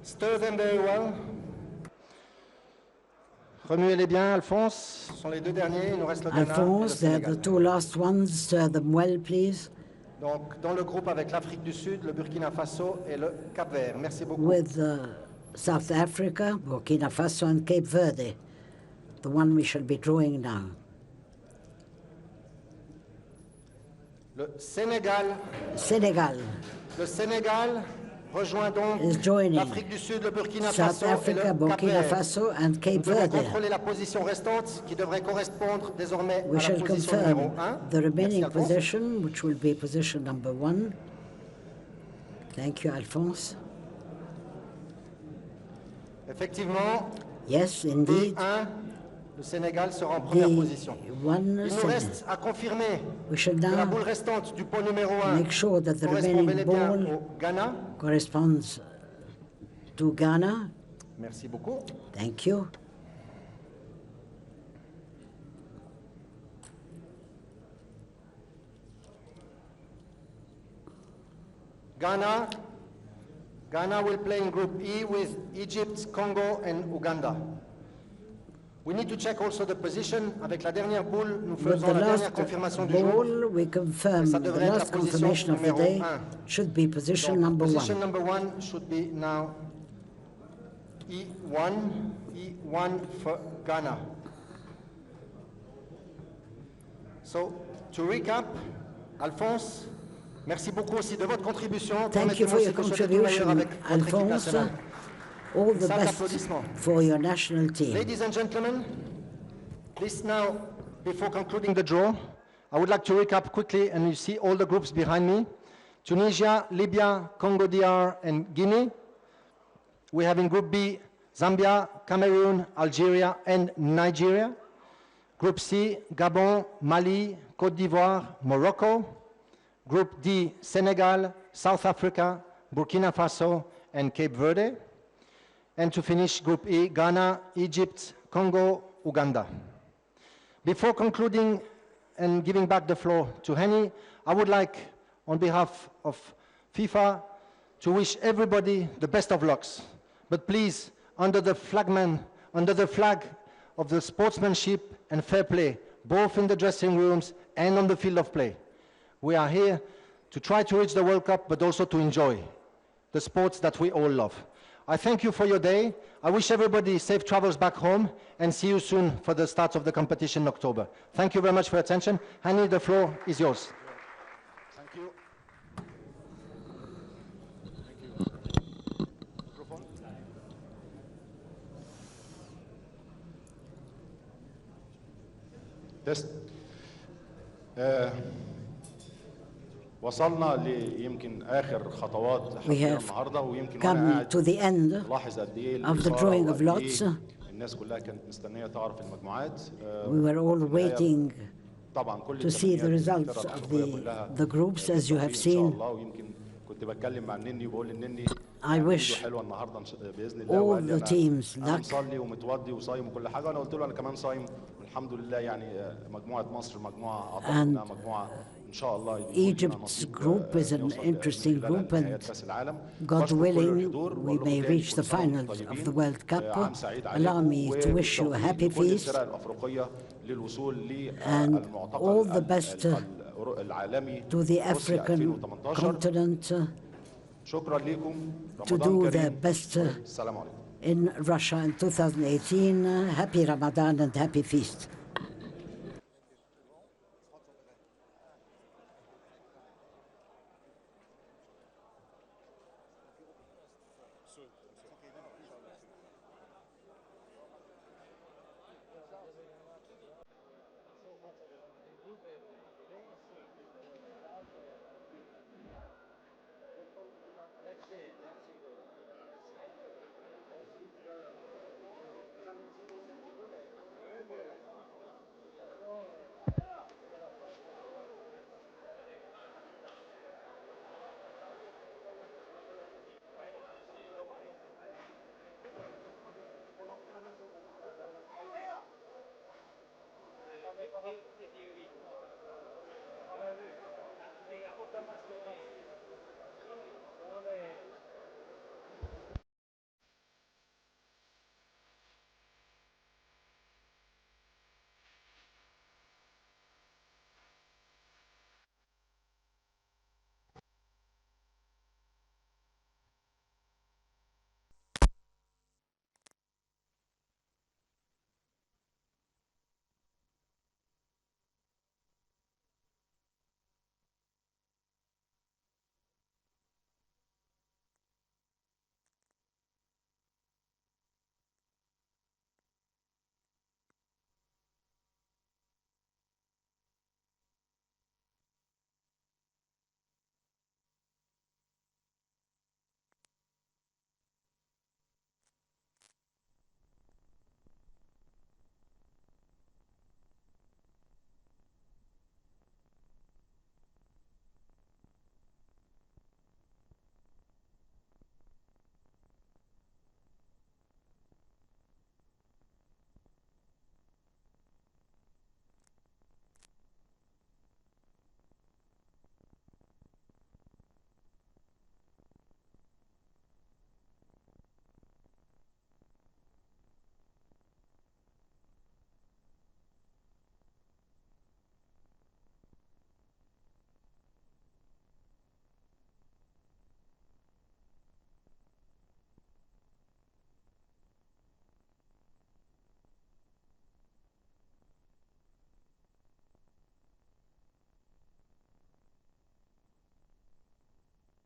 Stir them very well. Remuez-les bien, Alphonse. Ce sont les 2 derniers. Il nous reste le Ghana Alphonse, et le they're the 2 last ones. Stir them well, please. Donc, dans le groupe avec l'Afrique du Sud, le Burkina Faso et le Cap-Vert. Merci beaucoup. With South Africa, Burkina Faso, and Cape Verde, the one we shall be drawing now. Le Sénégal. Le Sénégal rejoint donc l'Afrique du Sud, le Burkina Faso et le Cap-Vert. And Cape Nous devons Verde. contrôler la position restante qui devrait correspondre désormais We à shall la position numéro confirm 1. the remaining position, which will be position number 1. Thank you, Alphonse. Effectivement, yes, indeed. Le Sénégal sera en première position. Il nous reste à confirmer que la boule restante du pot numéro 1 make sure that the correspond bel remaining et bien ball au Ghana. corresponds to Ghana. Merci beaucoup. Thank you. Ghana will play in Group E with Egypt, Congo and Uganda. We need to check also the position. Avec la dernière boule, nous faisons la dernière confirmation du jour. We confirm the last confirmation of the day should be position number 1. Position number 1 should be now E1 for Ghana. So, to recap, Alphonse, merci beaucoup aussi de votre contribution. Thank you for your contribution, Alphonse. All the best for your national team. Ladies and gentlemen, this now, before concluding the draw, I would like to recap quickly, and you see all the groups behind me. Tunisia, Libya, Congo DR, and Guinea. We have in Group B, Zambia, Cameroon, Algeria, and Nigeria. Group C, Gabon, Mali, Côte d'Ivoire, Morocco. Group D, Senegal, South Africa, Burkina Faso, and Cape Verde. And to finish, Group E, Ghana, Egypt, Congo, Uganda. Before concluding and giving back the floor to Henny, I would like, on behalf of FIFA, to wish everybody the best of lucks. But please, under the flag of the sportsmanship and fair play, both in the dressing rooms and on the field of play. We are here to try to reach the World Cup, but also to enjoy the sports that we all love. I thank you for your day. I wish everybody safe travels back home, and see you soon for the start of the competition in October. Thank you very much for your attention. Hani, the floor is yours. Thank you. تست وصلنا ليمكن آخر خطوات حفلنا النهارده ويمكن وانا قاعد لاحظ قد ايه الناس كلها كانت مستنيه تعرف المجموعات. We were all waiting to see the results of the groups, as you have seen. كنت بتكلم مع النني وبقول للنني I wish باذن الله all the teams luck. مصلي ومتوضي وصايم وكل حاجه، انا قلت له انا كمان صايم والحمد لله. يعني مجموعه مصر مجموعه اعتقد مجموعه ان شاء الله. Egypt's group is an interesting group, and God willing, we may reach the finals of the World Cup. Allow me to wish you a happy feast and all the best to the African continent to do their best in Russia in 2018. Happy Ramadan and happy feast.